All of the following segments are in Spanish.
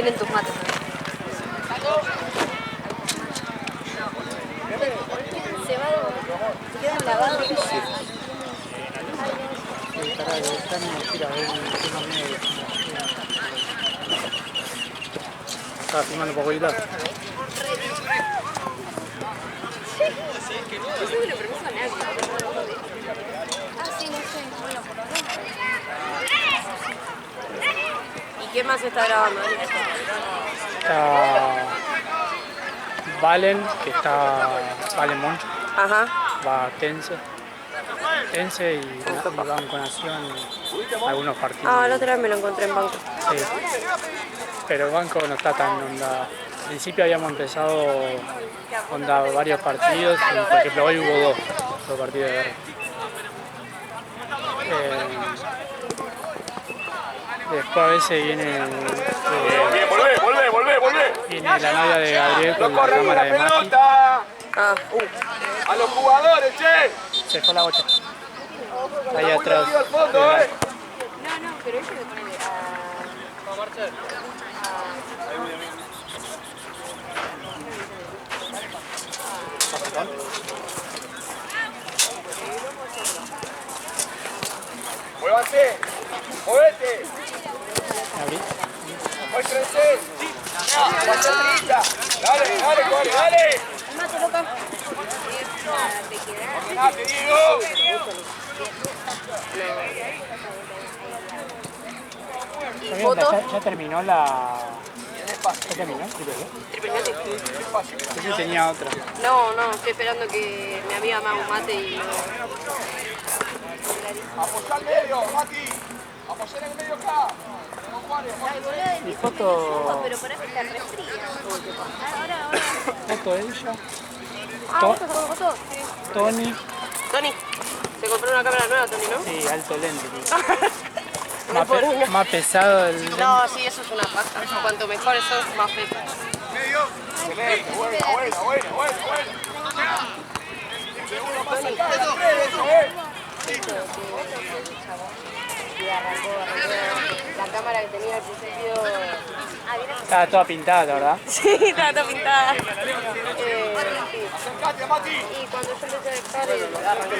Tienen tus mates. Se quedan lavados. Sí, para que están en gira, a ver el tema medio. Estaba filmando un poquito. Yo soy una permiso a nadie. Ah, sí, no sé. Bueno, por lo menos. ¿Y qué más está grabando? Está Valen, que está Valen Moncho. Ajá. Va Tense y Banco Nación y algunos partidos. Ah, la otra vez me lo encontré en banco. Sí. Pero el banco no está tan onda. Al principio habíamos empezado onda varios partidos y por ejemplo hoy hubo dos partidos de guerra. Después a veces viene viene la novia de Gabriel con la cámara de Mati. Ah, ¡A los jugadores, che! Se fue la 8. Ahí atrás. No, pero ese le pone ¡Muévanse! ¡Muévete! Abrí. ¡Muéstrense! ¡Dale, dale! Mate, loca. ¡Ordenate, Diego! Ya terminó la... ¿Ya terminó? Yo tenía otra. No, estoy esperando que mi amiga me haga un mate y... ¡Apoyá al medio, Mati! ¡Apoyá en el medio acá! Mi foto... Pero por eso está re fría. Ahora. Foto de ella. ¿Vos te sacamos fotos? Sí. Tony. Tony, se compró una cámara nueva, Tony, ¿no? Sí, alto lente. Poronga. Más pesado el lente. No, sí, eso es una paja. Cuanto mejor eso, más peso. Excelente, buena. Uno más acá, Y arrancó. La cámara que tenía al principio... Estaba toda pintada, ¿verdad? Sí, estaba toda pintada. Sí. Acercate, Mati. Y cuando yo empecé a dejar, arrancó.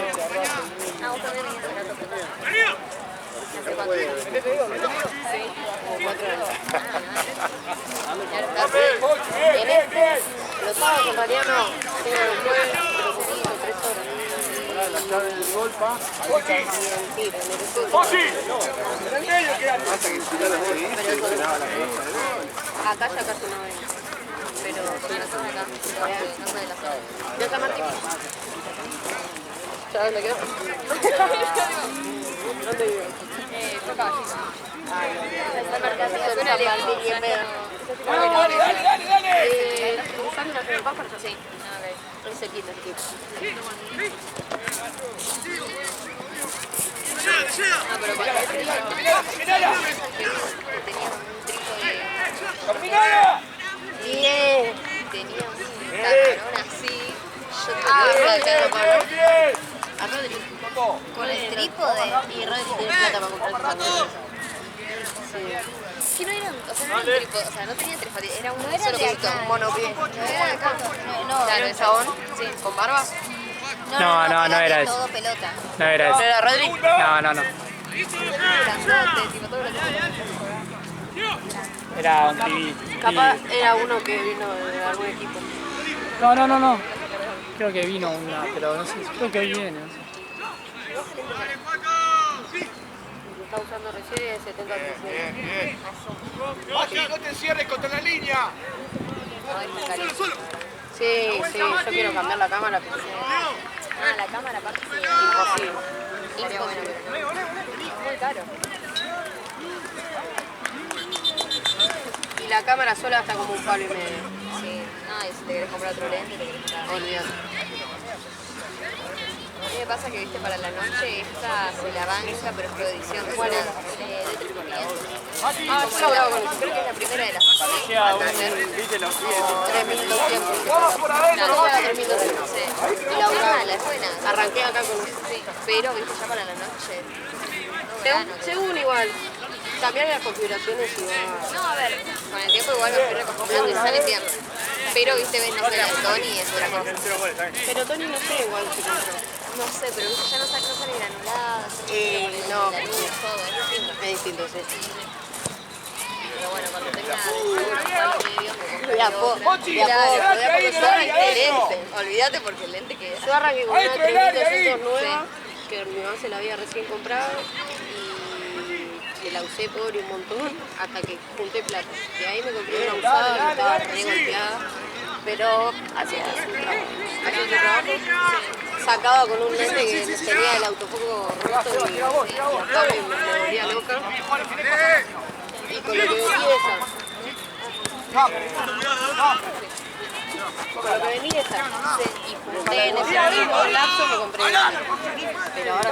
Ah, vos también me sacaste fotos. ¿Hace cuánto? Sí, como 4 años. En este, los sábados en realidad no. Tengo los jueves, pero poquito, 3 horas. La llave del gol, pa. Sí, pero en el estudio. ¡Mati! En el medio quédate. Acá ya casi no ven. Pero si no son acá, no sé de la zona. ¿Ya está Martín? ¿Ya dónde quedó? ¿Dónde vive? Yo acá, sí. Está marcando en San Martín y en Pedro. Dale. ¿Están en el pájaro? Sí. Es cerquita, Ah, pero cuando tenía un ¡Terminala! Bien. Tenía un camarón así. Yo tenía a Rodri. Con el trípode y Rodri tiene plata para comprar el camarón. Sí, no eran, o sea, no era un trípode, o sea, no tenía tres patitas, era un solo cosito, un monopié. No, era un chabón, sí, con barba. No era eso. Todo pelota. No era eso. ¿No era Rodri? No. Grandote, tipo todo grandote. Era un pibito. Capaz era uno que vino de algún equipo. No. Creo que vino una, pero no sé. Creo que hoy viene. No sé. Está usando recién 70 Bien. Mati, no te encierres contra la línea. Sí, yo quiero cambiar la cámara, pero la cámara aparte sí. Imposible. Muy caro. Y la cámara sola está como un palo y medio. Sí, y si te querés comprar otro lente, te querés comprar. Olvídate. A mí me pasa que, viste, para la noche esta se la banca, pero es producción buena, de 3.500. Yo grabo con eso, creo que es la primera de las que Parecía ¿viste los pies? 3.200. Vamos por adentro, La Mati. 3.200, sí. Y la es buena. Arranqué acá con eso, sí. Pero, viste, ya para la noche. Según igual. cambiar las configuraciones y va... No, a ver, con el tiempo igual me fui reconfigurando y sale tiempo. Pero, viste, ves, no sé, la de Tony es otra cosa. Pero Tony no sé igual si compró. No sé, pero viste, ya no sale granulada. No, todo, es distinto. Es distinto, sí. Pero bueno, cuando tenga olvídate porque el lente que yo arranqué con una 3200 nueva que mi mamá se la había recién comprado y la usé por un montón hasta que junté plata. De ahí me compré una usada que estaba re golpeada, pero hacía su trabajo. Sacaba con un lente que tenía el autofoco roto y hasta me volvía loca. Y con lo que venía esa. Con lo que venía esa. Y junté en ese mismo lapso me compré esa. Pero ahora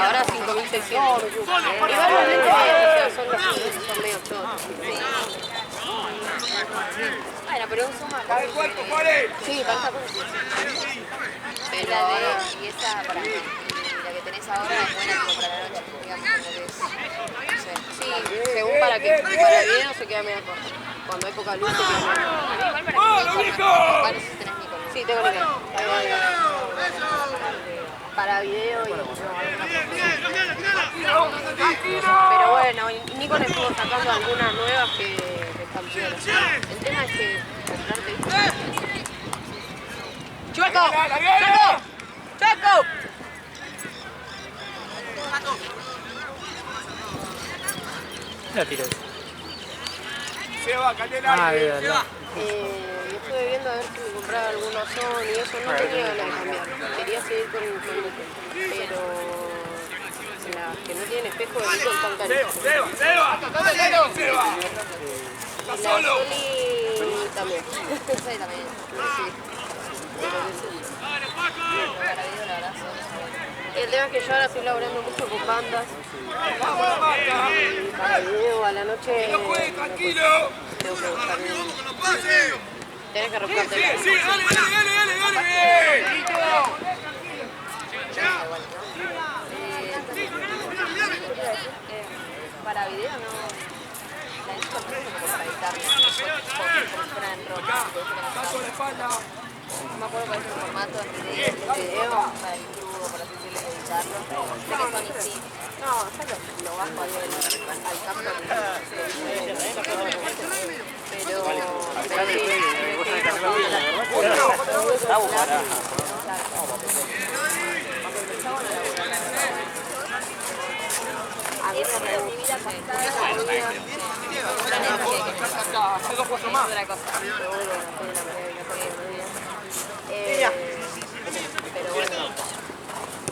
ahora 5.600. Igual los lentes son medio chotos. Bueno, pero un zoom acá. Sí, pasa por eso. Pero y esa para mí. La que tenés ahora es buena como para la noche, digamos, como que es, no sé. Sí, según para video se queda medio corto. Cuando hay poca luz se queda medio corto. Igual si tenés Nikon. Sí, tengo Nikon. Para video y pero bueno, Nikon estuvo sacando algunas nuevas que están bien. El tema es que comprarte... ¡Chueco! ¡Chueco! ¡Chueco! La tiro. Se va, Candela. Yo estuve viendo a ver si me compraba alguna Sony y eso, no tenía ganas de cambiar. Quería seguir con Nikon, pero las que no tienen espejo de Nikon están carísimas. Se va. Y la Sony también. Sí, también. Y el tema es que yo ahora estoy laburando mucho con bandas. Y para el video a la noche tengo que buscar tenés que recuperarte la para video no. La disco no es como para editar. No me acuerdo cuál es el formato de video para el YouTube, por así decirlo, editarlo. Sé que Sony sí. No, ya lo bajo ahí al campo. A mí mi vida pasada Hace 2 4 más. otra cosa. Pero bueno,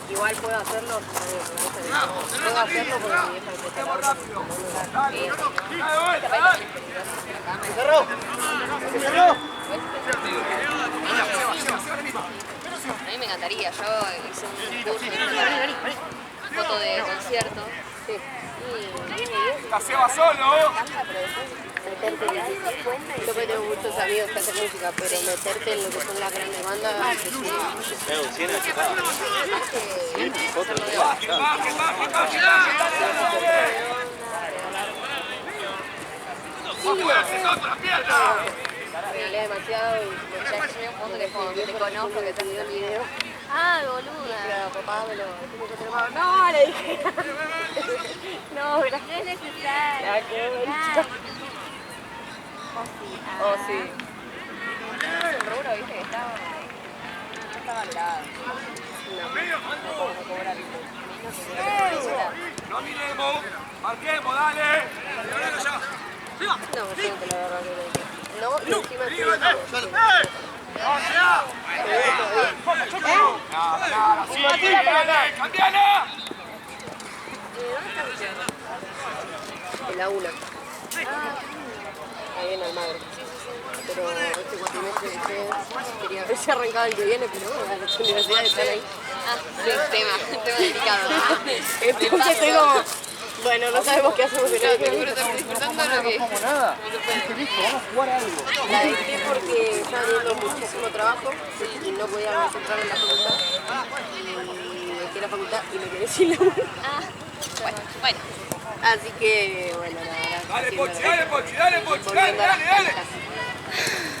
igual puedo hacerlo. Puedo hacerlo porque mi vieja me está a mí me encantaría, yo hice un curso de foto de concierto. Sí. La se va solo. Yo que tengo muchos amigos que hacen música, pero meterte en lo que son las grandes bandas me alea demasiado y ya llegué a un punto que es como que te conozco, que te el video. Ah, boluda. Claro, papá me lo... No, le dije. No, gracias. No es necesario. Ya, qué bonito. Oh, sí. Es un rubro, viste, que no está valorado. No podemos cobrar. No miremos, marquemos, dale. No, yo no te lo agarro. No, y encima ¡Cambiala! en la una. Ahí en Almagro. Pero este cuatrimestre de ustedes quería ver si arrancaba el que viene, pero bueno, las universidades están ahí. Ah, sí, tema delicado. Entonces estoy como, bueno, no sabemos qué hacemos en el pero estamos disfrutando lo que... No como nada. Listo, vamos a jugar algo. La dejé porque estaba teniendo muchísimo trabajo y no podía concentrar en la facultad. Y dejé la facultad y me quedé sin laburo. Bueno. Así que, bueno, la verdad. Dale, haciendo Pochi, la- dale, Pochi, dale, Pochi, dale, volviendo a las dale, dale.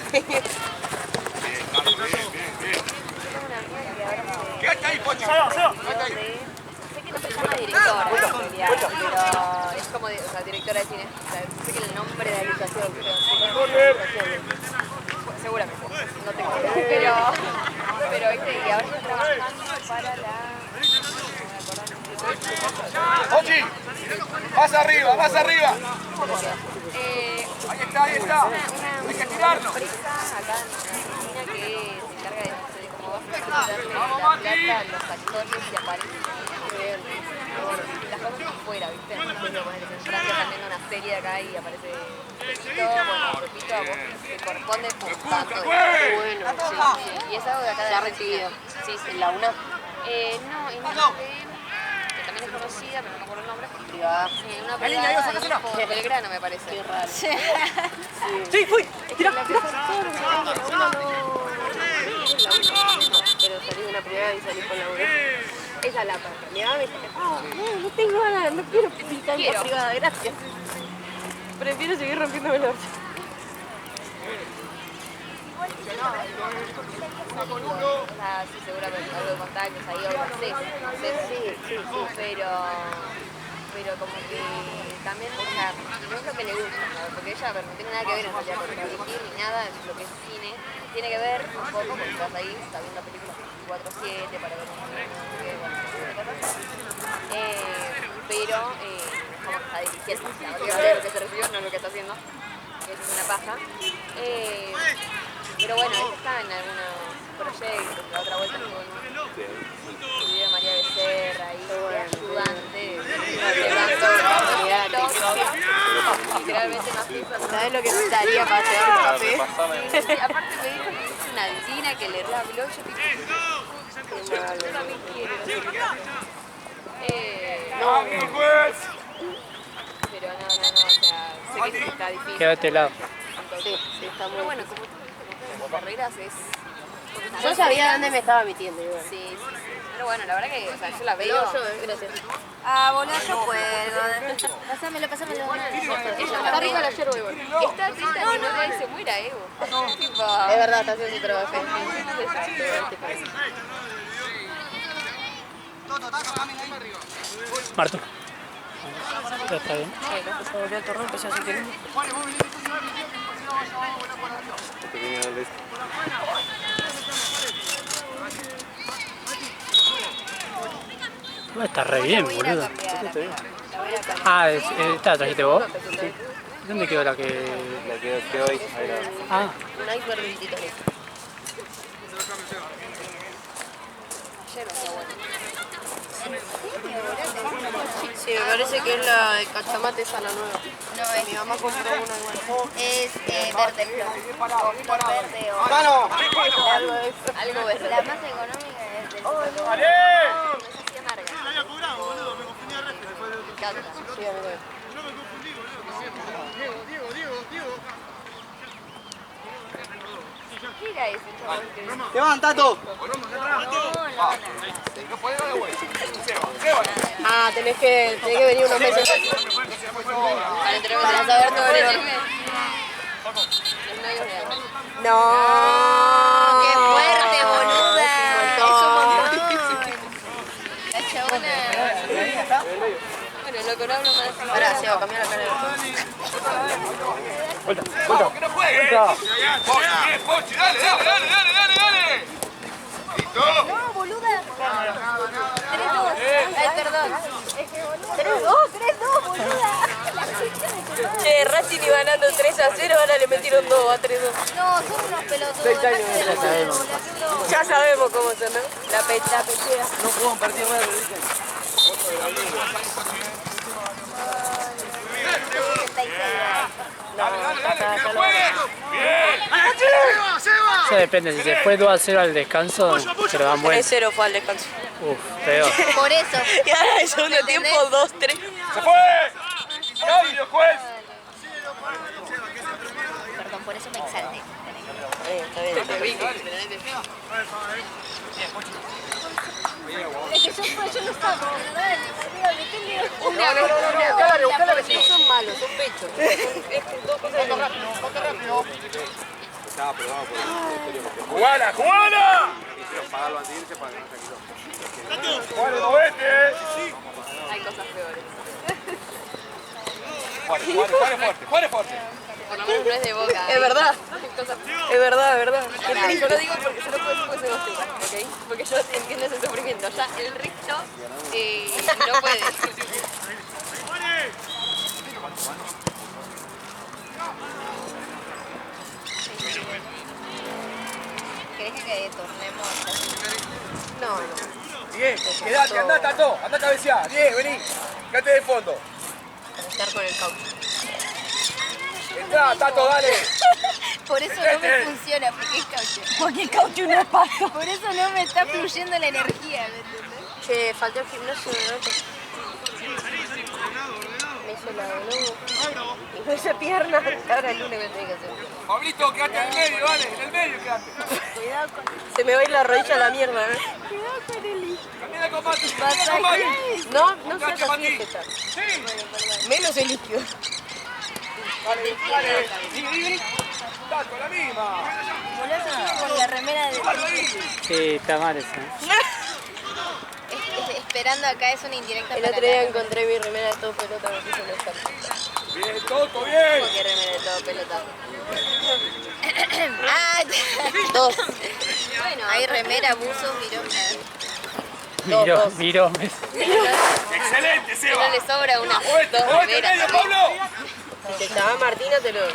prácticas. Quédate ahí, Pochi. Sé que no se llama directora, en realidad, pero es como, directora de cine. O sea, sé que el nombre de la ilustración, seguramente, no tengo idea. Pero viste, y ahora está trabajando para la... Pochi, más arriba, más arriba. Ahí está, ahí está. Hay que tirarlo. Una empresa acá en Argentina que se encarga de, cómo va a darle la plata a los actores y aparecen las cosas afuera, ¿viste? Por ejemplo, ponele que en Francia están viendo una serie de acá y aparece Pepito, bueno, Pepito a vos te corresponde por tanto. Bueno, sí. Y es algo de acá de ¿Se ha Argentina. recibido? Sí, ¿En la UNA? No, en una que también es conocida, pero no me acuerdo el nombre. Privada. Una privada ahí por Belgrano, me parece. Qué raro. Sí, fui. Tira. Pero salí de una privada y salí con la UNA. Esa es la parte. Mi mamá me dice, no tengo ganas, no quiero pintar en la privada, gracias. Prefiero seguir rompiéndome el orto. O sea, sí, seguramente algo de contactos ahí, o no sé, sí, pero como que también, o sea, no es lo que le gusta, ¿no? Porque ella, a ver, no tiene nada que ver en realidad con dirigir ni nada, lo que es cine, tiene que ver un poco, porque estás ahí, estás viendo películas 24/7 para ver un pero como que está dirigiendo, o sea, obviamente lo que se recibió no es lo que está haciendo, que es una paja. Pero bueno, él está en algunos proyectos, la otra vuelta estuvo en un video de María Becerra ahí, de ayudante, literalmente más piso. ¿Sabes lo que necesitaría para llevar un café? Sí, aparte me dijo que es una divina que le habló, yo dije, yo también quiero, No, pero no, o sea, sé que está difícil. Quédate helado. sí, está muy Pero bueno, como carreras es... Yo sabía dónde me estaba metiendo, igual. Sí. Pero bueno, la verdad que, o sea, yo la veo. Gracias. Ah, boludo, yo puedo. Pásamelo. Está rica la yerba igual. Está triste que no se muera, Evo. Tipo... Es verdad, está haciendo su trabajo. Marto. Ya está bien. Está re bien, boludo. Ah, ¿esta la trajiste vos? ¿Dónde quedó la que...? La que quedó ahí. Ahí la... Ah, Un iceberg visitito. Sí, me parece que es la de cachamate esa la nueva. No, es, Mi mamá compró una igual. es verde flor. O flor verde o ¡Mano! Algo de eso. algo verde. La más económica es de ¡Ale! es así amarga. Picante. Sí, amigo. ¿Qué era ese chabón que... ¡Te van, Tato! No, No puede dar de vuelta. Seba. Ah, tenés que venir unos meses para saber todo el orden. No. ¡Qué fuerte, boluda! Es un montón. La chabona... Bueno, loco, no hablo más. Pará, Seba, cambiá la cara de vuelta. ¡Vamos, que no juegue! Pochi, Pochi, dale! ¿Listo? No, boluda. 3-2. Ay, perdón. 3-2, boluda. Che, Racing iba ganando 3-0, ahora le metieron 2-3-2. No, son unos pelotudos. Ya sabemos cómo son, ¿no? La pechea. No jugó un partido más, pero dicen. Dale, que no juegue. Bien. Eso depende, si se fue 2-0 al descanso, se lo dan vuelta. 3-0 fue al descanso. Uf, peor. Por eso. Y ahora el segundo tiempo 2-3. ¡Se fue! ¡Cambio, juez! Perdón, por eso me exalté. Está bien. Es que yo yo lo saco. Son malos, son pechos. Dos cosas rápido. Estaba probado por el ¡Jugala, jugala! Quisieron pagarlo antes de irse para que no se quitó. ¡Juan, movete! Hay cosas peores. Juan es fuerte. Por lo menos no es de Boca. Es verdad. Es verdad, es verdad. Yo lo digo porque yo lo puedo decir porque soy bosteca, ¿ok? Porque yo entiendo ese sufrimiento. Ya el resto no puede. ¿Querés que tornemos? No. Bien, quedate, andá, Tato. Andá a cabecear. Bien, vení. Quédate de fondo. Estar con el caucho. Entrá, Tato, dale. Por eso no me funciona, porque es caucho. Porque el caucho no es pasto. Por eso no me está fluyendo la energía, ¿me entendés? Che, faltó el gimnasio de noche. Me hizo la de nuevo. Y no hice piernas. Ahora el lunes me tengo que hacer. Pablito, quédate en el medio, dale. En el medio quédate. Cuidado con... Se me va a ir la rodilla a la mierda, ¿eh? Cuidado con el Camina con Mati. No seas así, Jeta. Menos el líquido. Dale. Vení. Tato, la misma. con la remera de... Sí, está mal eso. Esperando acá es una indirecta. El otro día encontré mi remera de todo pelota, me puse una estampa. Bien, Toto, bien. ¿Cómo que remera de todo pelota? Ah, Dos. bueno, hay remera, buzos, viromas. Miromes. Excelente, No Seba. le sobra una, dos Movete en remeras. medio, Pablo. Si te llama Martina, te lo doy.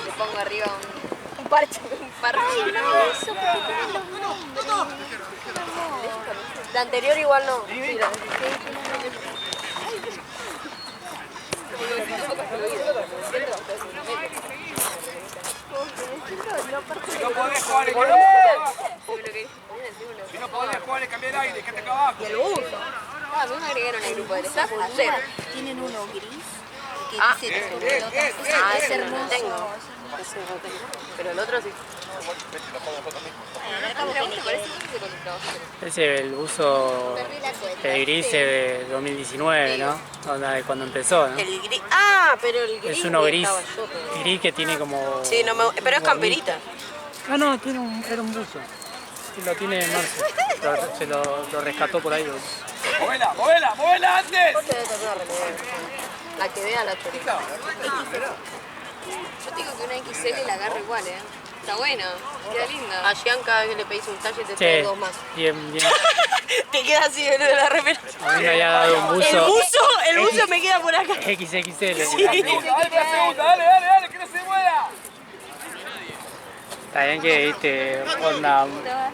Le pongo arriba un parche. La anterior igual no. Sí, la... No podés jugar en el Si no podés jugar, cambiar el aire, quédate acá abajo. Y el bus. Ah, a mí me agregaron al grupo del staff ayer. Tienen uno gris que dice pelotas. Ah, Es ese no hermoso. lo tengo. Ese no lo tengo. Pero el otro sí. Ese el buzo gris de 2019, ¿no? Onda de cuando empezó, ¿no? El gris. Ah, pero el gris. Es uno gris. estaba yo, pero... Gris que tiene como... Sí, no me... pero es camperita. Ah, no, era un buzo. Sí, lo tiene Marce. Se lo rescató por ahí. ¡Movela antes! Vos te debes tener una remera. La que vea la chorita. Yo digo que una XL la agarro igual, ¿eh? Está buena, queda linda. A Jean cada vez que le pedís un talle te Sí, trae dos más. bien. Te queda así de la remera. A mí me había dado un buzo El buzo me queda por acá. XXL. Dale, que no se mueva. Está bien que, viste, onda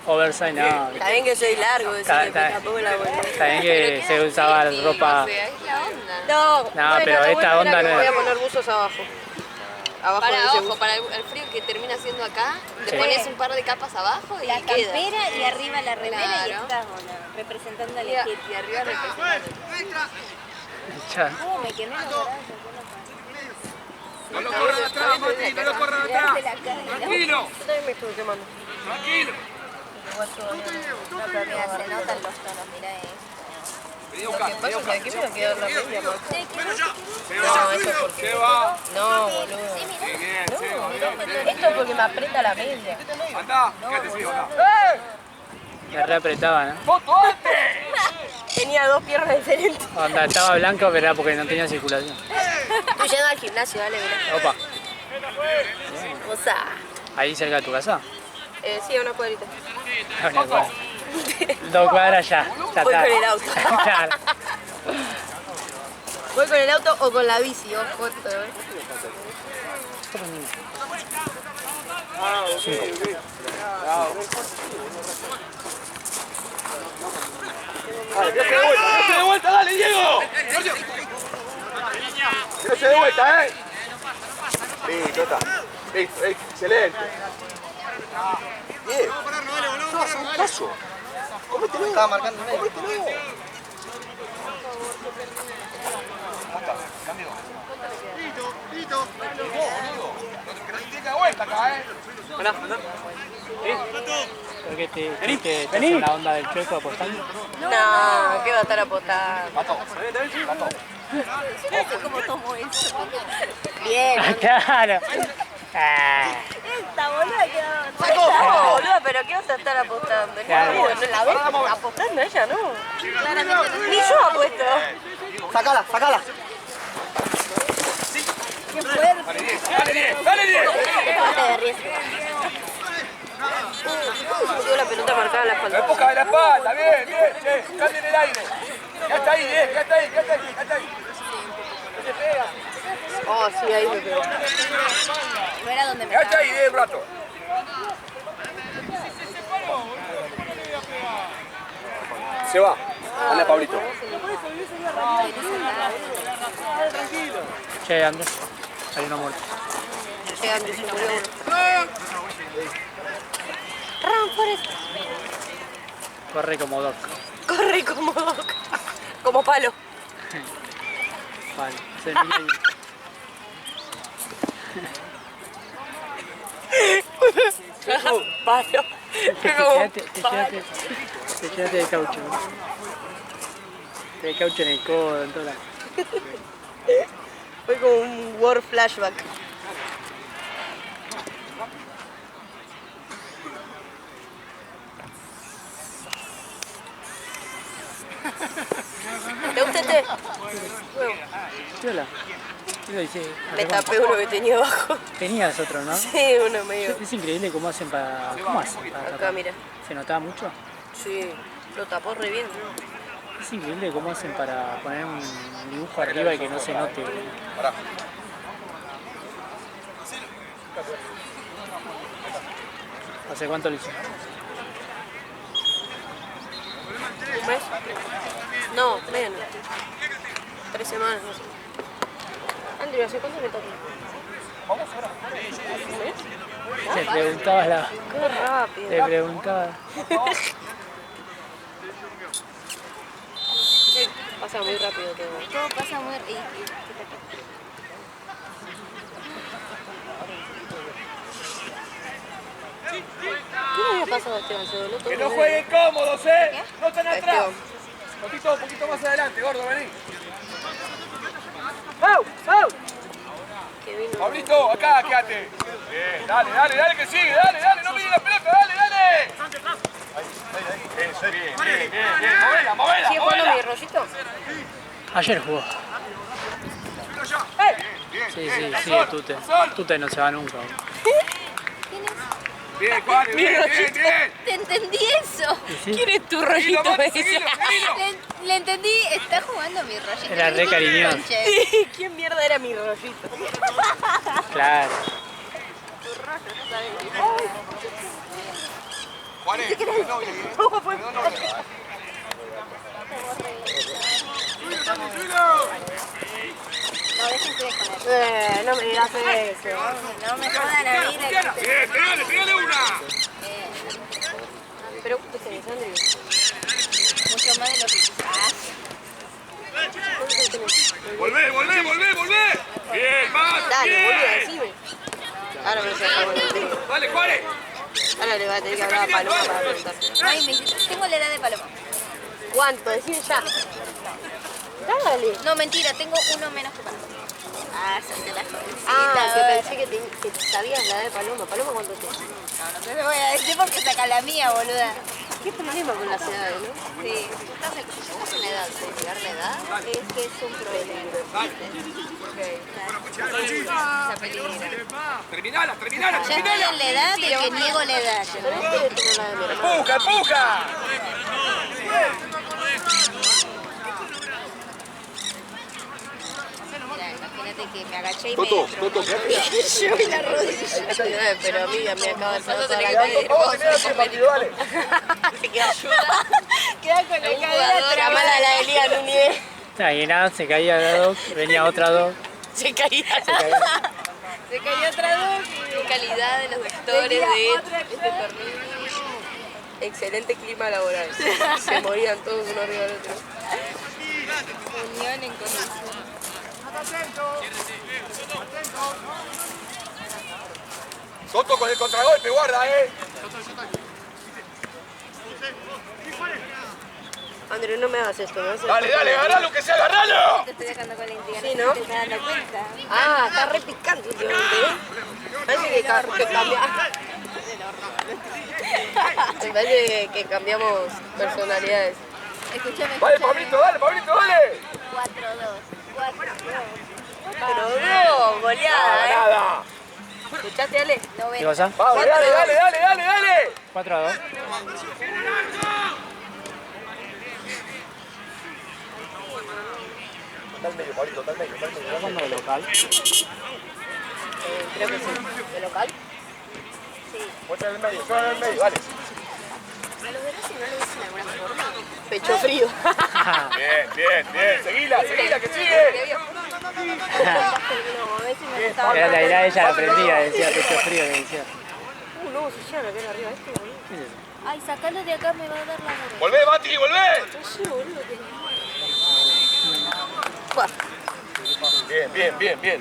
oversize, no. Está bien que soy largo, decir que tampoco la buena. Está bien que se usaba ropa... O sea, es la onda. No, No, bueno, pero lo esta bueno era onda que no voy es. a poner buzos abajo. Abajo Para de ese ojo, buzo. para el frío que termina haciendo acá, Sí. le pones un par de capas abajo y La queda. campera y arriba la remera y Claro. estás representando al Y equipo. arriba representando. Ya. Me quemé los brazos. No lo corran atrás, Mati, no lo corran atrás. Tranquilo, Yo también me estuve quemando. tranquilo. Mira, se notan los tonos, mirá eso. Vení a buscar, vení a buscar. Aquí me va a quedar la media, Marco. Seba, eso es porque... Seba. No, boludo. Bien, Seba, bien. Esto es porque me aprieta la media. Andá, quédate, sí, andá. Me re apretaba, ¿no? ¡Foto antes! Tenía dos piernas diferentes. Onda, estaba blanco, pero era porque no tenía circulación. Estoy yendo al gimnasio, dale, mirá. Opa, Osa. ahí cerca de tu casa. Sí, a una cuadrita. Una cuadra. 2 cuadras ya. Ya Voy está. con el auto. Claro. Voy con el auto o con la bici, ojo. Dale, tírate de vuelta, dale, Diego. Tírate de vuelta, Listo, está. Listo, excelente. Bien. No, haz un paso. Cómetelo. Estaba marcando. Cómetelo. ¿Cómo estás? ¿Cambio? ¿Por qué te hace la onda del chueco apostando? No, ¿qué va a estar apostando? No sé cómo tomo eso. Bien. Claro. Esta boluda quedó. No, boluda, pero ¿qué vas a estar apostando? Claro. No, la ves apostando ella, ¿no? Claramente no. Ni yo apuesto. Sacala, sacala. Qué fuerte. ¡Dale 10! Parte de riesgo. Tuvo la pelota marcada en la espalda. Empuja de la espalda, bien, bien, che, cambien el aire. Ya está ahí, ya está ahí, ya está ahí, ya está ahí. No se pega. Oh, sí, ahí me pegó. No era donde me Ya está ahí, un rato. Se va. Dale, Pablito. Che, Andrés, hay una muerte. Che, Andrés, se murió uno. Ram, Forrest. Corre como Doc. Corre como Doc. Como palo. Vale, se mira Palo. Te quedaste de caucho. De caucho en el codo, en toda la... Fue como un war flashback. ¿Te gusta este? Huevo. Hola. Lo hice. Me tapé uno que tenía abajo. Tenías otro, ¿no? Sí, uno medio. Es increíble cómo hacen para... ¿Cómo hacen para Acá, tapar? mira. ¿Se notaba mucho? Sí, lo tapó re bien. Es increíble cómo hacen para poner un dibujo arriba y que no se note. ¿Hace cuánto lo hice? ¿Un mes? No, menos. 3 semanas, no sé. Andrew, ¿hace cuánto me toqué? Le preguntaba la... Qué rápido. Le preguntaba... Pasa muy rápido todo. Todo pasa muy. ¿Qué le había pasado a Esteban? Se dobló todo. Que no jueguen cómodos, ¿eh? No están atrás. Esteban. Un poquito más adelante, gordo, vení. Que vino. Pablito, acá, quédate. Bien, dale, que sigue, dale, no mires la pelota, dale. Bien, movela. ¿Sigue jugando mi rollito? Ayer jugó. Sí, sigue Tute. Tute no se va nunca. Bien, Juan, bien. Te entendí eso. ¿Quién es tu rollito? Me dice. Le entendí, está jugando mi rollito. Era re cariñoso. ¿Quién mierda era mi rollito? Claro. Juan, No me digas eso. No me jodan a mí. Pégale una. Pero ¿cuánto tenés, Andrew? Mucho más de lo que quizás. Volvé. Bien, más, Dale, bien. boludo, decime. Ahora me lo saco el tiro. Dale, Juárez. Ahora le voy a tener que hablar a Paloma para preguntar. Ay, tengo la edad de Paloma. ¿Cuánto? Decime ya. Dale. No, mentira, tengo uno menos que Paloma. Ah, sos de la jovencita. Ah, que pensé que sabías la edad de Paloma. ¿Paloma cuánto tiene? No te lo voy a decir porque saca la mía, boluda. ¿Qué problema con las edades, no? Sí. Estás en la edad de llegar la edad. Es que es un peligro. Esa peligra. Terminala. Ya estoy en la edad de que niego la edad. Pero este debe tener la de mi hermano. Empuja. Mira, imagínate que me agaché y Toto, Yo y la rodilla. Pero amiga, me acaba de pasar toda la cadera. vamos a tener ese partido, dale. Así que ayuda. queda con la Un cadera jugador, la trabada. mala la de Liga Núñez. Y nada, se caía la Doc, venía otra Doc. Se caía. Se cayó otra dos. Qué calidad de los vectores de este torneo. Excelente clima laboral. Se morían todos uno arriba del otro. Unión en condición. Soto con el contragolpe, guarda, Andrés, no me hagas esto, me haces Dale, dale, agarralo, que sea, agarralo. Te estoy dejando con la intriga. Sí, ¿no? Te estás dando cuenta. Ah, está re picante últimamente, ¿eh? Parece que cambiamos. Me parece que cambiamos personalidades. Escúchame. Dale, Pablito, dale, Pablito, dale. 4-2. 4-2. Pero no, goleada, ¿eh? Nada. ¿Escuchaste, Ale? ¿Qué cosa? Vamos, dale, dale, dale, dale, dale. 4-2. Está al medio, Pablito, está al medio, está al medio. ¿Estás jugando de local? Creo que sí. ¿De local? Vos en el medio, yo en el medio, dale. ¿A los Verossi no le dicen de alguna forma? Pecho frío. Bien, bien, bien. Seguila, seguila, que sigue. No, a veces me gustaba. Era la idea, ella la aprendía, decía pecho frío, le decía. No, se llama que era arriba este, boludo. Ay, sacalo de acá, me va a dar la mano. Volvé, Mati, volvé. Sí, boludo. Bien, bien, bien, bien.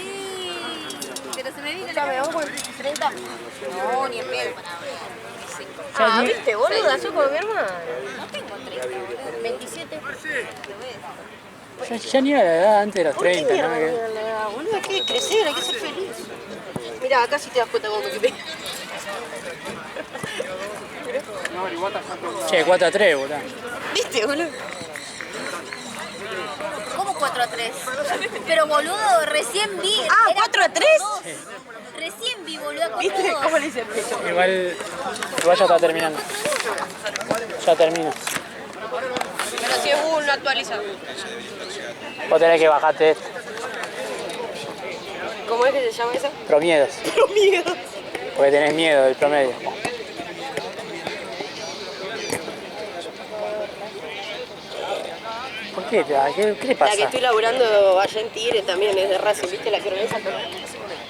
Sí, pero se me vino Escuchame, vamos con 30. No, ni en pedo para 25. Ah, ¿viste, boludo? Yo como mi hermana. No tengo 30, boludo. 27. Ya ni era la edad antes de los ¿Por qué 30, mierda, ¿no? boludo? Hay que crecer, hay que ser feliz. Mira, acá sí te das cuenta cómo me quedé. Che, 4-3, boludo. ¿Viste, boludo? ¿Cómo 4-3? Pero boludo, recién vi. Ah, era 4-3. Recién vi, boludo, con ¿Viste? todos. ¿Cómo le hice el pecho? Igual ya está terminando. Ya termino. Pero si es uno actualiza. Vos tenés que bajarte esto. ¿Cómo es que se llama esa? Promiedos. Miedo. Porque tenés miedo del promedio. ¿Por qué? ¿Qué le pasa? La que estoy laburando allá en Tigre también es de Racing, ¿viste? La que organiza todo.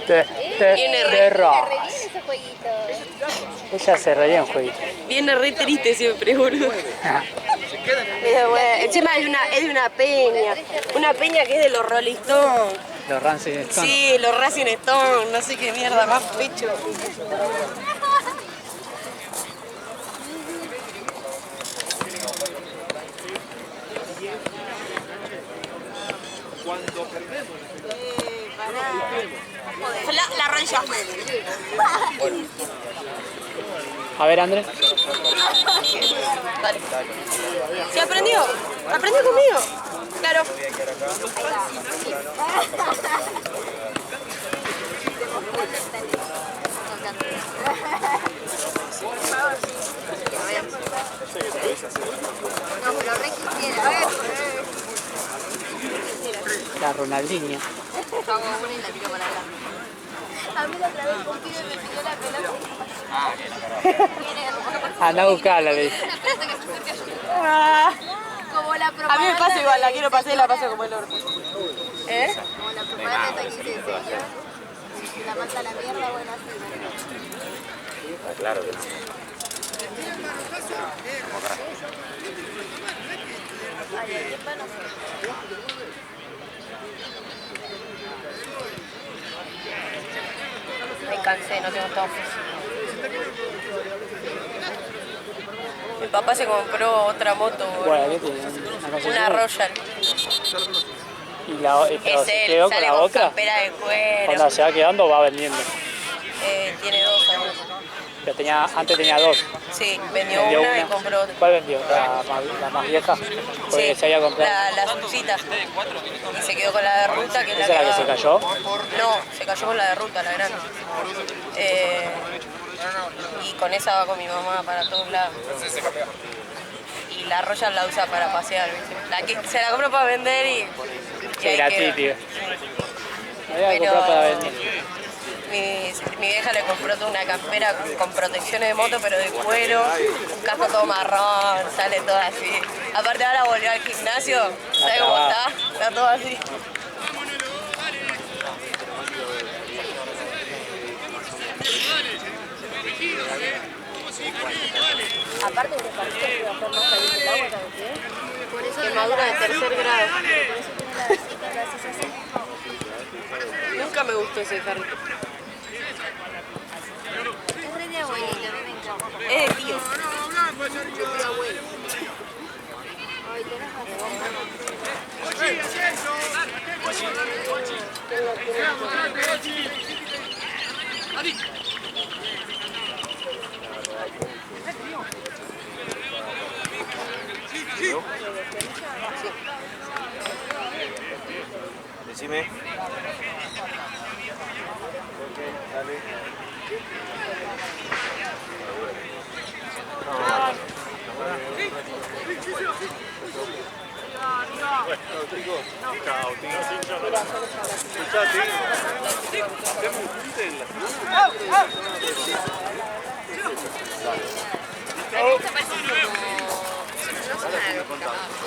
De Viene re rock. Re bien ese jueguito. Ella se reía un jueguito. Viene re triste siempre, boludo. Encima es de una peña. Una peña que es de los Rolling Stones. Los Racing Stones. Sí, los Racing Stones, no sé qué mierda, más pecho. La rodilla. A ver, Andrés. Dale. ¿Se aprendió? ¿Aprendió conmigo? Claro. No, pero re quisiera. La Ronaldinho. Yo hago una y la tiro para adelante. A mí la otra vez un pibe me pidió la pelota. Anda a buscarla, le dije. Una pelota que se acerca como la propaganda. A mí me pasa igual, la quiero pasar y la paso como el orto. ¿Eh? Como la propaganda esta que dice, señor, si la manda a la mierda, bueno, así. Claro que sí. Ay, ¿a quién van a hacer? Me cansé, no tengo tofos. Mi papá se compró otra moto, Bueno, ¿qué tiene? Una cosa una así. Royal. Pero Es se él, quedó con sale la con otra. campera de cuero. Cuando se va quedando va vendiendo. Tiene 2 años. Pero antes tenía 2. Sí, vendió Vendió una y compró otra. ¿Cuál vendió? La más vieja. Porque se había comprado. La Azulcita. Y se quedó con la de ruta, que es la ¿Esa que es la que va- se cayó? No, se cayó con la de ruta, la grande. Y con esa va con mi mamá para todos lados. Y la Royal la usa para pasear, ¿viste? La que se la compró para vender y Sí, ahí la quedó. típica. La había Pero comprado para vender. mi vieja le compró toda una campera con protecciones de moto, pero de cuero, un casco todo marrón, sale todo así. Aparte ahora volvió al gimnasio, ¿sabes cómo está? Está todo así. Aparte de que parecía que iba a ser más caliente el agua, ¿sabes qué? Quemadura de tercer grado. Nunca me gustó ese carrito. Es re de abuelita, a mí me encanta. Es de tío. Yo fui abuelo. Ay, tenés razón. Decime. Dale.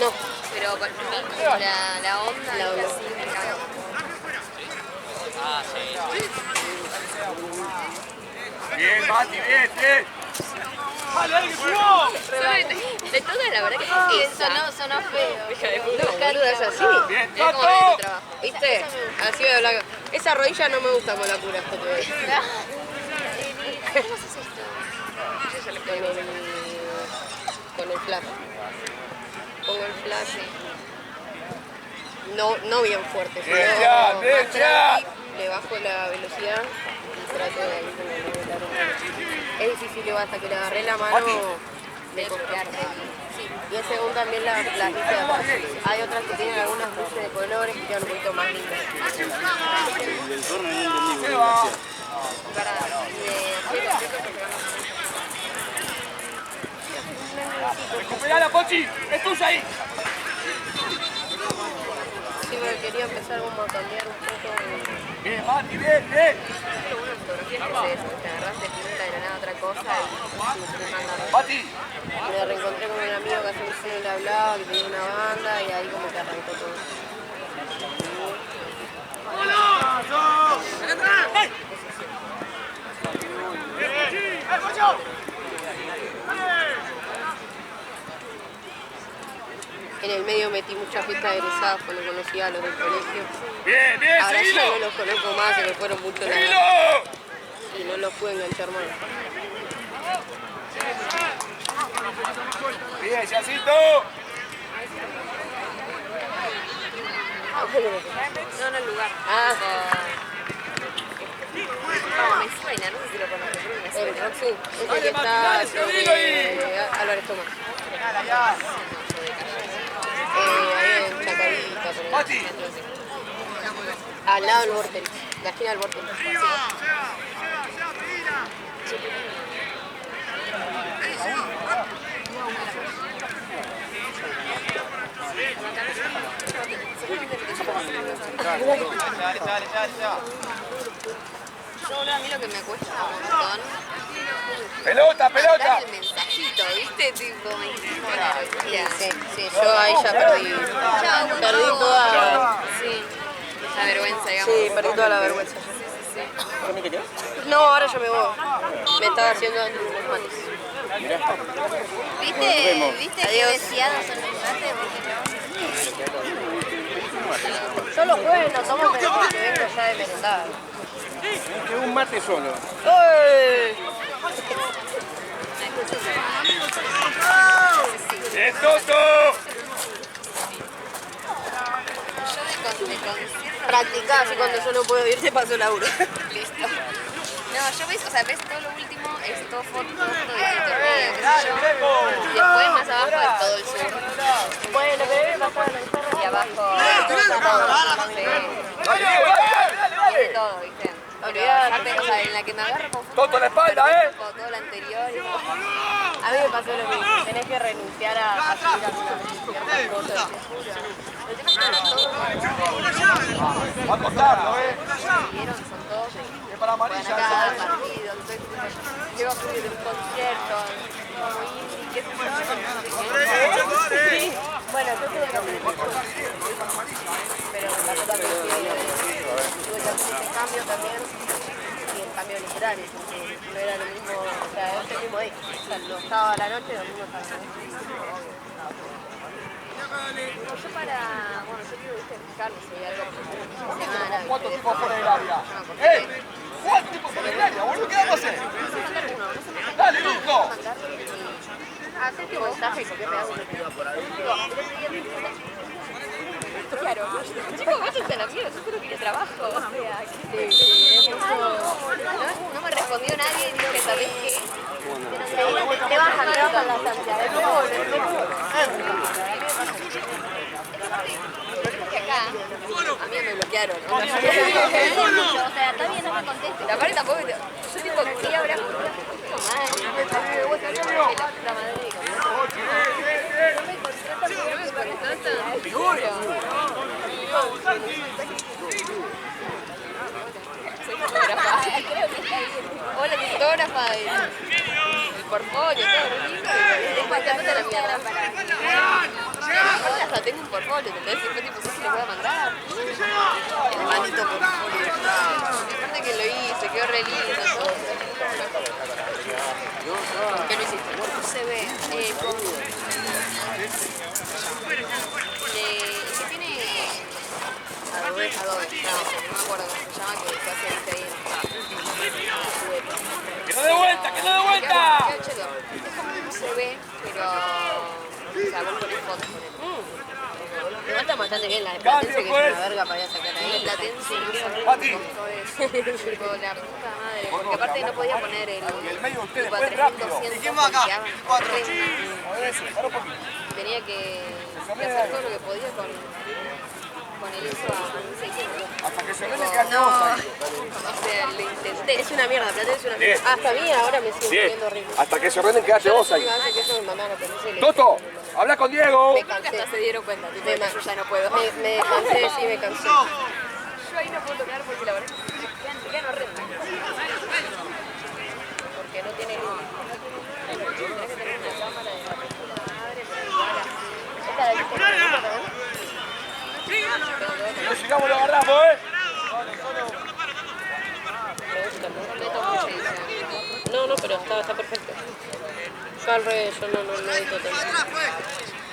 No. Pero para mí, la onda La y onda. así me encanta. Bien, Mati, bien, bien. De todas, la verdad que Sonó feo. no, boluda, es así. Bien, Es como Tato. de trabajo. ¿Viste? Así voy a hablar. Esa rodilla no me gusta con la cura. ¿Cómo haces esto? Con el flash. Pongo el flash. No bien fuerte, sino Derecha, más derecha. tranqui, le bajo la velocidad y trato de ahí como nivelar un poco. Es difícil igual, hasta que le agarré la mano de copiarte. Y el segundo también las hice de atrás. Hay otras que tienen algunas luces de colores que quedan un poquito más lindas. Recuperala, Pochi. Es tuya ahí. Sí, me quería empezar como a cambiar un poco. Bien, Mati, bien, bien. Lo bueno de fotografía es eso, te agarras de pinta de la nada otra cosa y te mandan. Mati. Me reencontré con un amigo que hace mucho no le hablaba, que tenía una banda y ahí como que arrancó todo. En el medio metí muchas fiestas de egresados cuando conocía a los del colegio. Bien, bien, Ahora ya seguilo. no los conozco más, se me fueron mucho la Seguilo. y no los pude enganchar más. Bien, Yacito. No, no el lugar. Ah, No, me suena, no sé si lo conozco, pero me el suena. Roxy, ese que está sobre Álvarez Tomás. Ahí en Chacarita, por ahí. Mati. Al lado del Vortex, la esquina del Vortex. Yo, boludo, a mí lo que me cuesta un montón Pelota, pelota. dar el mensajito, ¿viste? Tipo, me hiciste Sí, yo ahí ya perdí. Perdí toda. Sí, la vergüenza, digamos. Sí, perdí toda la vergüenza. No, ahora ya me voy. Me estaba haciendo unos mates. ¿Viste qué Adiós. deseados son mis mates? Yo los jueves no tomo, pero porque vengo ya de merendar. Que un mate solo. ¡Ey! ¡Es Toto! De concierto. Practicá, así cuando yo no puedo ir te paso laburo. Listo. No, yo ves, o sea, ves todo lo último, es todo foto de torneo, qué sé yo. Y después más abajo es todo el sur. Bueno, pero me pasaba la guitarra. Y abajo de todo, ¿viste? Pero aparte, o sea, en la que me agarro con Toto la espalda, con todo lo anterior y como, A mí me pasó lo mismo. Tenés que renunciar a subir algunas cosas. El tema es que todos Va a costarlo, vieron, son todos Es para van amarilla. a cada partido, entonces llego a subir de un concierto, como indie, qué sé yo, no sé qué. Sí. Bueno, yo tuve que pero me pasó también que tuve que hacer ese cambio también y el cambio literario, porque no era lo mismo, o sea, es el mismo día. O sea, los sábados a la noche, los mismos sábados. Yo para... Bueno, yo quiero, viste, fijarme si hay algo por semana. ¿Cuántos tipos fuera del área? ¿Cuántos tipos fuera del área, boludo? ¿Qué vamos a hacer? ¡Dale, Luco! Hacer tu mensaje y por qué me das un tiro por ahí. Claro, chicos, váyanse a la mierda, yo solo quería trabajo, o sea, no me respondió nadie y digo que sabés que te vas a quedar con la estancia, acá, a mí me bloquearon, ¿no? O sea, está bien, no me contestes. La parte tampoco, yo tipo, quería hablar con una la madre hola, mi fotógrafa del portfolio, todo. Después te manda la mierda. Hasta tengo un portfolio, ¿entendés? Siempre tipo, si lo voy a mandar. El maldito portfolio. Aparte que lo hice, quedó re lindo, todo. ¿Qué lo hiciste? Se ve con... que tiene... Adobe, no me acuerdo cómo se llama, que hace ahí. ¡Que no dé vuelta, que no dé vuelta! Es como un CV, pero... O sea, vos ponés fotos con él. Igual está bastante bien la de Platense, que es una verga para ir a sacar ahí. Platense, tipo la puta madre, porque aparte no podía poner el medio ustedes, tipo a buen rápido. 3.200 Dijimos acá, porque 4. tenía que hacer todo lo que podía con el ISO a 1600. Hasta que se ve que hace vos ahí. O sea, lo intenté. Es una mierda, Platense es una mierda. Hasta a mí ahora me sigue poniendo horrible. Hasta que se ordenen, quédate vos ahí. Hace que eso mi mamá no conoce. ¡Toto! ¡Habla con Diego! Me cansé. Hasta se dieron cuenta, tipo, que yo ya no puedo. Me cansé, sí, me cansé. Yo ahí no puedo tocar porque la verdad es que quedan horrendas. Porque no tiene luz. Tienes que tener una cámara de la puta madre, pero igual así. Esta de aquí No llegamos, lo agarramos, ¿eh? No, pero está perfecto. Yo al revés, yo no edito tanto.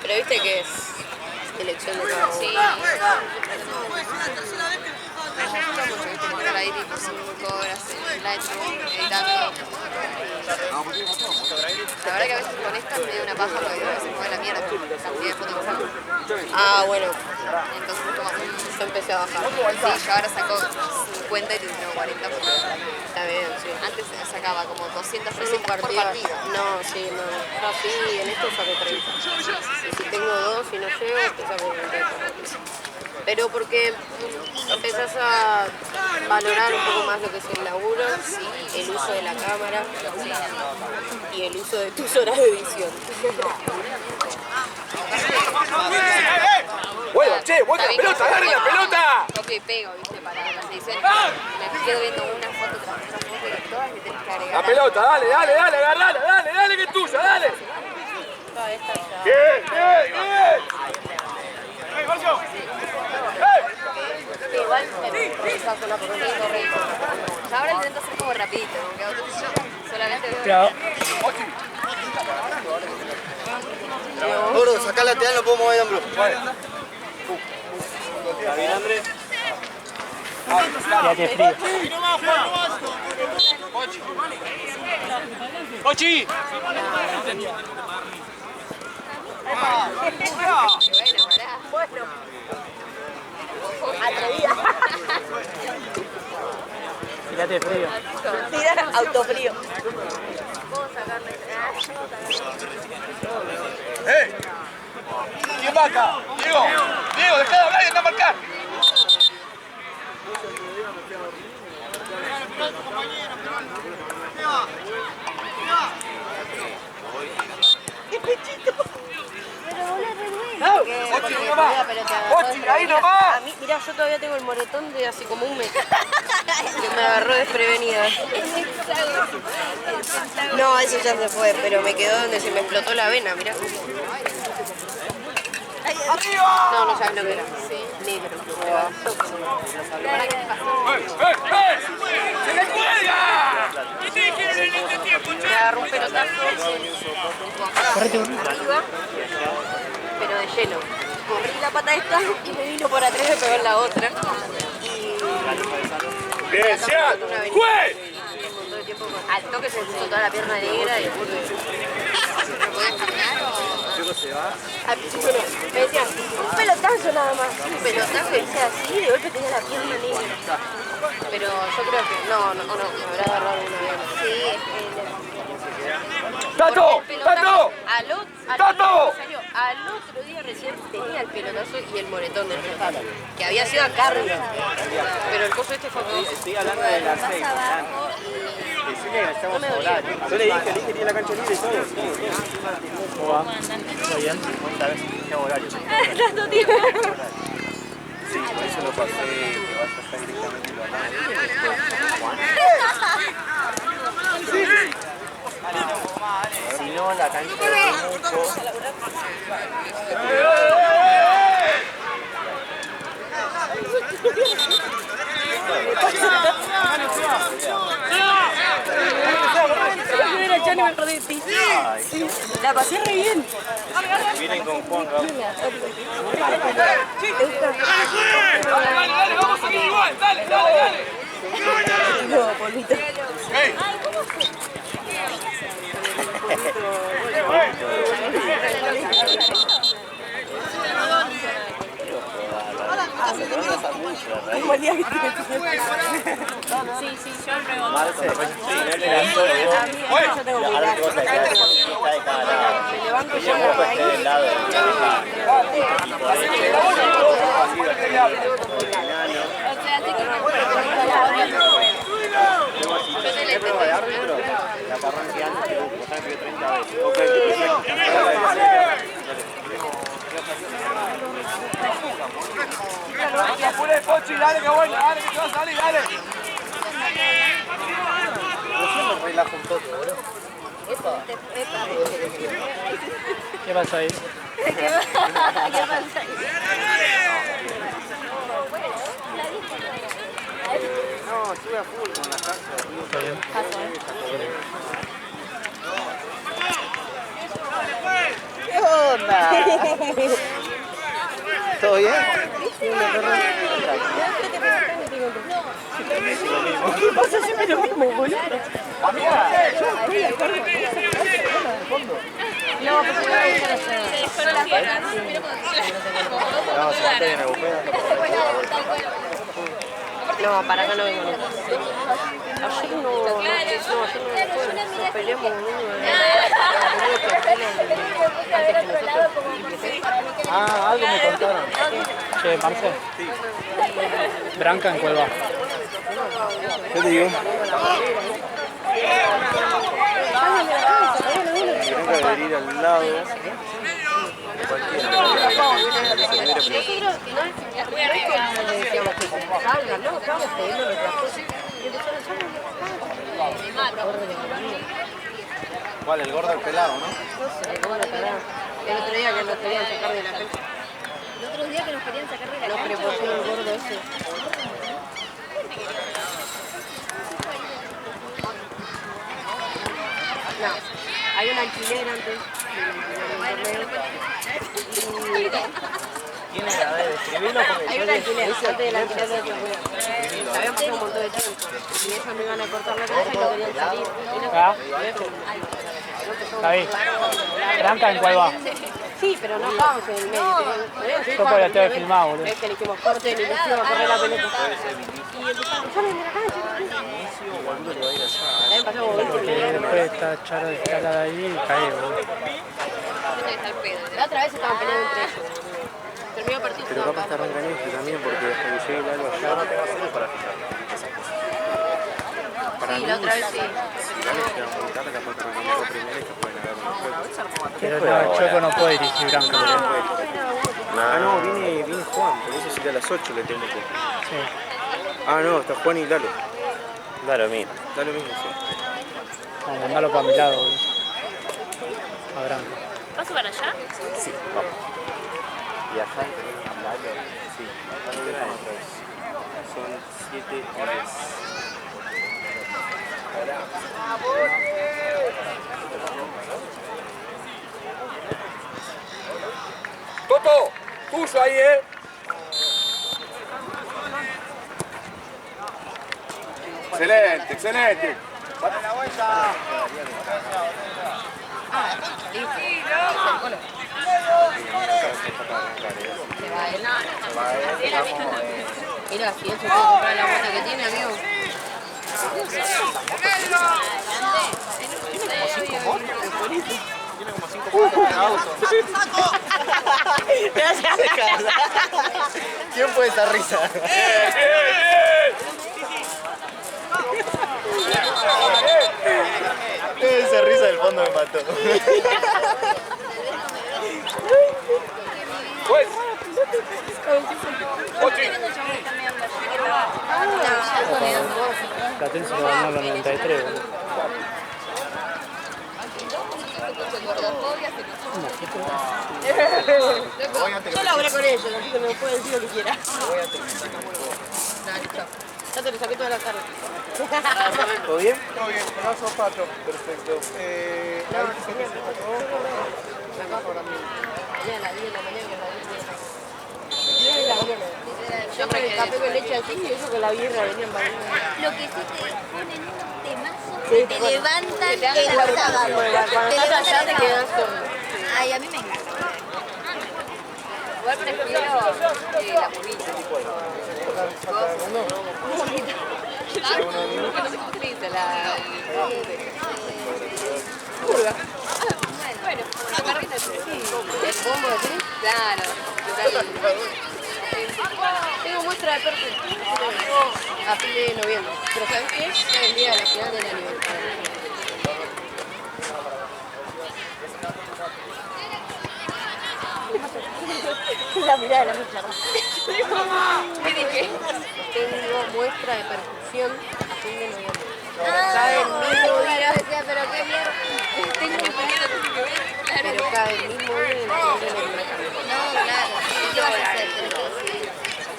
Pero viste que es elección de cada uno. Sí. Estar ahí tipo 5 horas en Lightroom editando. La verdad que a veces con esta me da una paja porque a veces me da la mierda. Cantidad de fotos que saco. Ah, bueno, Entonces es como... yo empecé a bajar. Sí, yo ahora saco 50 y tengo 40 porque Está bien, sí. antes sacaba como 200, 300 por Partida. partido. No, sí, no. Yo así en esto saco 30. Y si tengo 2 y no llego, te saco 30. Pero porque empezás a valorar un poco más lo que es el laburo, el uso de la cámara y el uso de tus horas de edición. Bueno, che, buena pelota, agarren la pelota. Copio y pego, viste, para las ediciones. Me quedo viendo una foto tras otra foto y todas le tenés que agregar. La pelota, dale, agarrala, dale, que es tuya, dale. Toda esta ya. Bien. Igual empezás con una corriente horrible. Ahora lo intento hacer como rapidito, aunque solamente veo... Pero, Gordo, sacá la lateral, no puedo mover el hombro. ¿Está bien, Andrés? ya te frío. ¡Ochi! Bueno, Atrevida. Tirate frío. Tira autofrío. ¿Quién va acá? Diego, dejá de hablar y anda a marcar. Ochi, ahí nomás. Ochi, ahí nomás. A mí, mirá, yo todavía tengo el moretón de hace como un mes. Que me agarró desprevenida. No, eso ya se fue, pero me quedó donde se me explotó la vena, mirá. ¡Arriba! No sabes lo que era. Negro. ¡Se le cuelga! Me agarró un pelotazo arriba, pero de lleno. corrí la pata esta y me vino por atrás y me pegó en la otra. Bien, Sean. ¡Juez! Al toque se me puso toda la pierna negra y después ¿No podés caminar o...? al principio no. Me decían, un pelotazo nada más. Un pelotazo y decía así, de golpe tenía la pierna negra. Pero yo creo que no, me habrá agarrado una vez. Sí, ¡Tato! ¡Tato! Al otro día recién tenía el pelotazo y el moretón del pelotazo, que había sido acá arriba. Pero el coso este fue aquí. Estoy hablando de las 6. Decirle que estamos horarios. Yo le dije que tiene la cancha libre y todo. ¿Cómo va? ¿Está bien? ¿Sabes? ¿Qué horario? ¿Tanto tiempo? Sí, por eso lo pasé, que vas a estar directamente en la si no, la cancha de mucho. La pasé re bien. Vienen con Juan Gabriel. ¡Dale, vamos a seguir igual! ¡Dale! No, polvito. Como el día que sí, yo al revés. Yo tengo muy largo. Me levanto yo la raíz. ¡Apure, Pochi! ¡Dale, que bueno! ¡Dale, que te va a salir! ¡Dale! Yo me relajo un poco, bro. ¿Qué pasa ahí? ¿Qué pasa ahí? No, estuve a full con la casa. ¿Está bien? ¿Qué onda? ¿Todo bien? ¿Qué pasa siempre lo mismo, boludo? No, porque no me gusta no, para acá no vengo nunca. Ayer no nos peleamos Ah, algo me contaron. Che, Marce. Sí. Branca en Cuelva. ¿Qué te digo? Tengo que venir al lado. Cualquiera. ¿Cuál? El gordo, el pelado, ¿no? No sé, ¿cómo lo pará? El otro día que nos querían sacar de la cancha. El otro día que nos querían sacar de la Nos cancha. prepuso el gordo ese. No, hay un alquiler antes del torneo. ¿Quién era? A ver, escribilo porque Hay un alquiler antes del alquiler del torneo. Habían pasado un montón de tiempo. Y ellos me iban a cortar la cancha y no querían salir. ¿Ah? David. Branca en Cuelva. Sí, pero no estábamos en el medio. Yo porque la tengo filmado, boludo. Es que le dijimos corte y le hicimos correr la pelota. Y empezaron, salen de la cancha. También pasamos Porque después está charada ahí y cae, boludo. La otra vez estaban peleando entre ellos. Terminó el partido. Pero capaz estar engañoso también porque hasta que llegue el algo allá no tengo hacerlo para fijar esas cosas. Para Sí, mí, la otra vez sí. si Gales queda muy tarde, capaz que reconozco primero y que pueden haber un juego. Pero no, Choco no puede dirigir Branca, boludo. Ah, no, viene Juan, por eso sería a las 8 le tengo que. Sí. Ah, no, está Juan y Lalo. Claro, mira. Lalo mismo, sí. Vamos a mandarlo para mi lado, boludo. A Branca. ¿Paso para allá? Sí, vamos. ¿Y allá tenemos a Lalo? Sí, acá no tenemos otra vez. Son 7 y 10. ¡Toto! Tuyo ahí, ¿eh? Excelente, excelente. Date la vuelta. Mira, si él se puede comprar la moto que tiene, amigo. Tiene como 5 puntos en el auto. ¿Quién fue esa risa? Esa risa del fondo me mató. Pues. Platense lo ganó en los 93, boludo. Yo laburé con ellos, así que me puede decir lo que quiera. Ya te lo saqué toda la tarde. ¿Todo bien? Todo bien, abrazo Pato. Perfecto. Me acuerdo también. Mañana a las 10 de la mañana que la 10 de la mañana. Yo me escapé con leche así y eso que la birra venía en baño. Lo que sí te ponen unos temazos, te levantan el sábado. Cuando estás allá te quedas solo. Ay, a mí me encanta. Igual prefiero la burrita. No sé cómo se le dice, la... Purga. Bueno, la carrita sí. ¿El bombo así? Claro. Tengo muestra de perfil a fin de noviembre. Pero ¿sabes qué? Es el día de la final de la Libertadores. La mirada de la muchacha. ¿Qué dije? Tengo muestra de percusión a fin de noviembre. Ah, Cae el mismo día. decía, pero qué mierda. Tengo que primero tiene que ver. Pero cae el mismo día en la final de la Libertadores. No, claro. ¿Qué vas a hacer? Tenés que decidir.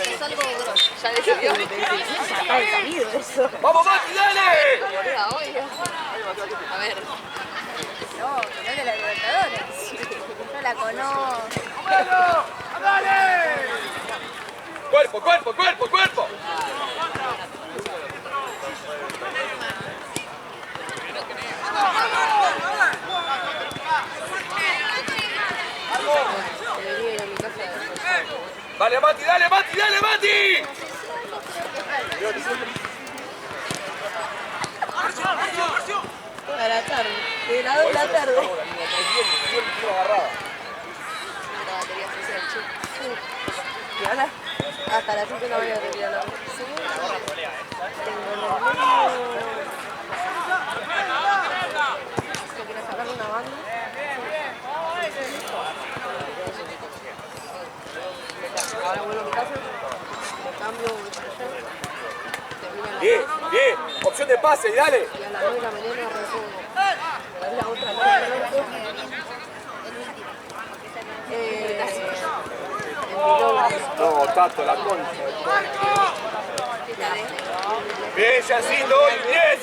Es algo grosso. Ya decidió. Está de salido eso. ¡Vamos, Mati, dale! Boluda, obvio. A ver. No, que no es de la Libertadores. Yo la conozco. Cuerpo, cuerpo, cuerpo, cuerpo. Debería ir a mi casa. Dale, Mati, dale, Mati, dale, Mati. A la tarde. De las 2 de la tarde. La batería social, che. Y ahora hasta las 5 de la mañana te voy a hablar. Tengo los ¿quieres sacarle una banda? Ahora vuelvo a mi casa, me cambio, voy para allá, termino a las Bien, 2 bien. Opción de pase, dale. y a las 9 de la mañana arranco la otra noche. No, Tato, la concha. Bien, Yacito, bien,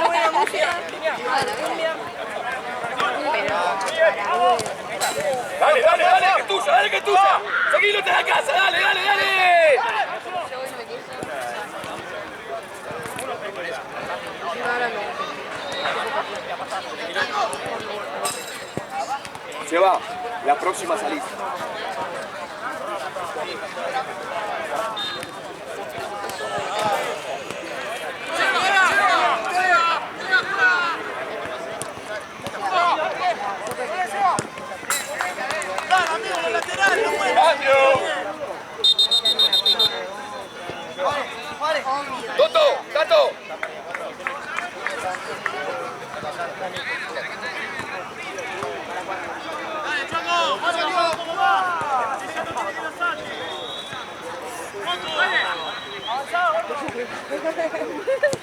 Buena música. Dale, dale, dale, que es tuya, dale, que es tuya. Seguilo hasta la casa, dale, dale, dale. Se va, la próxima salida. ¡Toto! ¡Tato!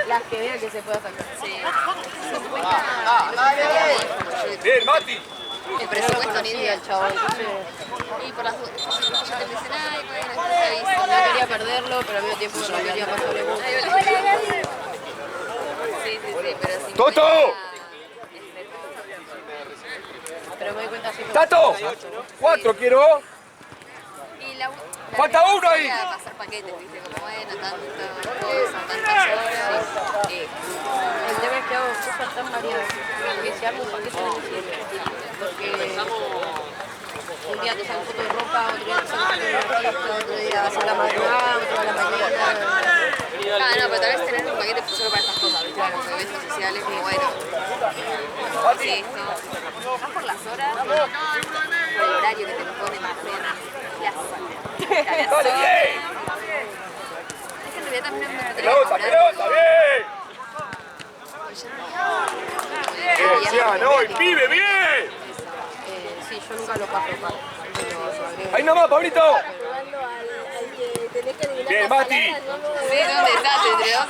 Las que vean que se pueda sacar. Sí. Bien, Mati. El presupuesto ni idea. El chabón, entonces Y por las dudas, ya te dicen, ay, bueno, no quería perderlo, pero al mismo tiempo no quería pasarle mucho. sí, pero si ¡Toto! Pero pero me doy cuenta así. ¡Tato! 4 quiero. Y la ¡Falta uno ahí! pasar paquetes, ¿viste? Como bueno, tantas cosas, tantas horas. El tema es que hago cosas tan variadas que si armo un paquete no me sirve. Porque un día te saco foto de ropa, otro día te saco foto de artista, otro día vas a la madrugada, otro a la mañana. Ah, no, pero tal vez tener un paquete solo para estas cosas, ¿viste? Para los eventos sociales, como bueno. Sí, esto. Más por las horas, por el horario que te lo ponen también. Las ¡Dale, bien! Es que en realidad también me gustaría ¡Pelota, pelota, bien! ¡Bien, Ciano! ¡Y pibe, bien! Sí, yo nunca lo paso para. ¡Ahí nomás, Pablito! Jugando al que tenés que adivinar Bien, las Mati. palabras, no lo Sí, es un desastre, entre dos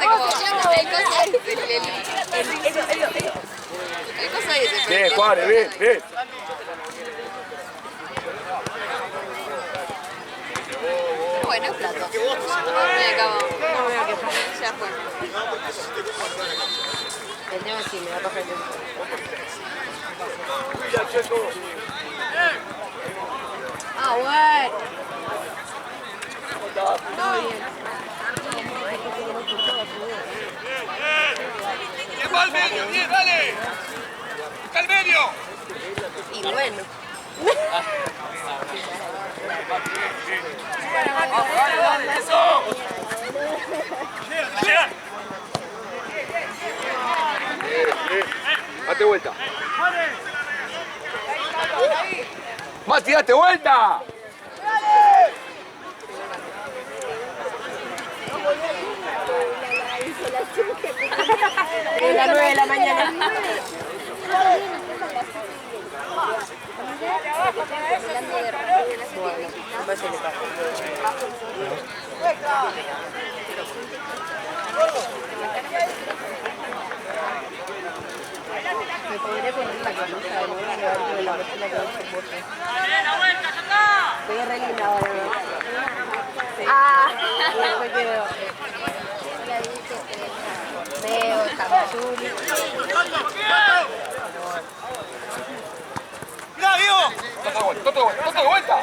es como el coso ese. Bien, Juárez, bien, bien. Bueno, es plato. Me acabo. No me voy a quejar. Ya fue. El tema es sí, me da paja el tiempo. Ah, bueno. Todo bien. ¡Bien, va al medio! ¡Bien, dale! ¡Busca el medio! Y bueno. ¡Eso! ¡Llegan! Date vuelta. Mati, date vuelta. Es las 9 de la mañana. Bueno, me parece que pasa. Me podré poner la camisa de nuevo dentro de la mochila que uso en bote. Estoy re linda ahora, ¿no? Ah, y después quedo. Veo, Tamazuli. ¡Mirá, Diego! ¡Toto de vuelta!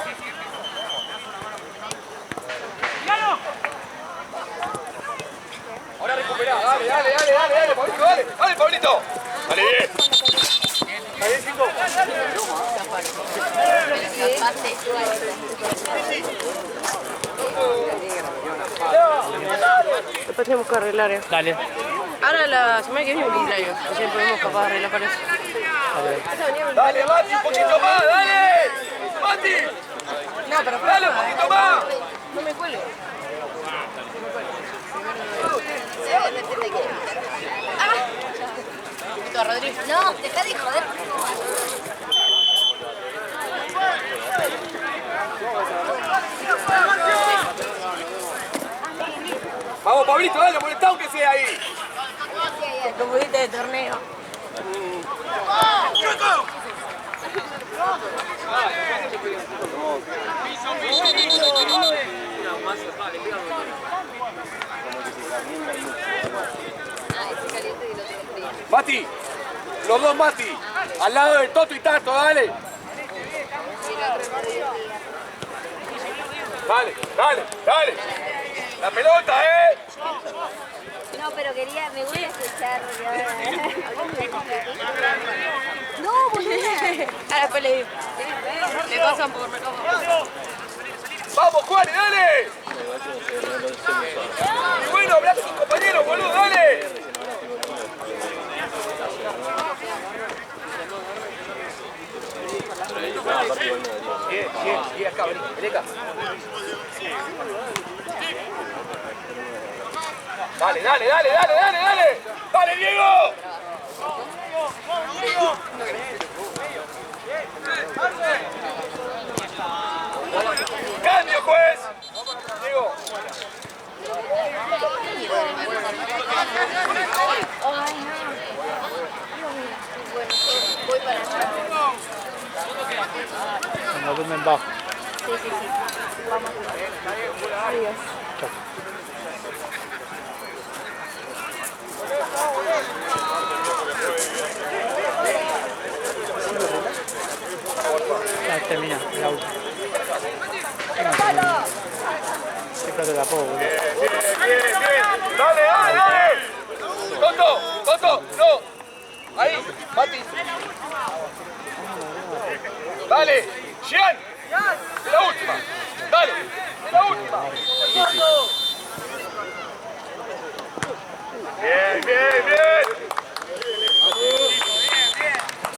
Ahora recuperá, dale, Pablito, dale, Pablito. Dale, bien. ¿Está bien, chico? Después tenemos que arreglar, Dale. Ahora la semana que viene es mi cumpleaños, así que podemos capaz de arreglar para eso. Dale, Mati, un poquito más, dale. Mati, No, pero dale un poquito más. no me cuelgue. Ah. Rodrigo. No, dejá de joder. Vamos, Pablito, dale, molestá aunque sea ahí. Te confundiste de torneo. Mati, los dos Mati, al lado de Toto y Tato, dale. Dale. La pelota, No, pero quería, me voy a escuchar. No, boludo. Ahora después le digo. Le pasan por Vamos, Juárez, dale. Y bueno, habla con tus compañeros, boludo, dale. Bien, acá, vení acá. Dale. Dale, Diego. Cambio, juez. Diego. Voy para allá. Con volumen bajo. Sí. Vamos. Adiós. Chao. termina el auto. Qué plato tampoco, boludo. Bien. Dale. Toto, no. Ahí, Mati. Dale, Gian. De la última. Dale, de la última. Bien.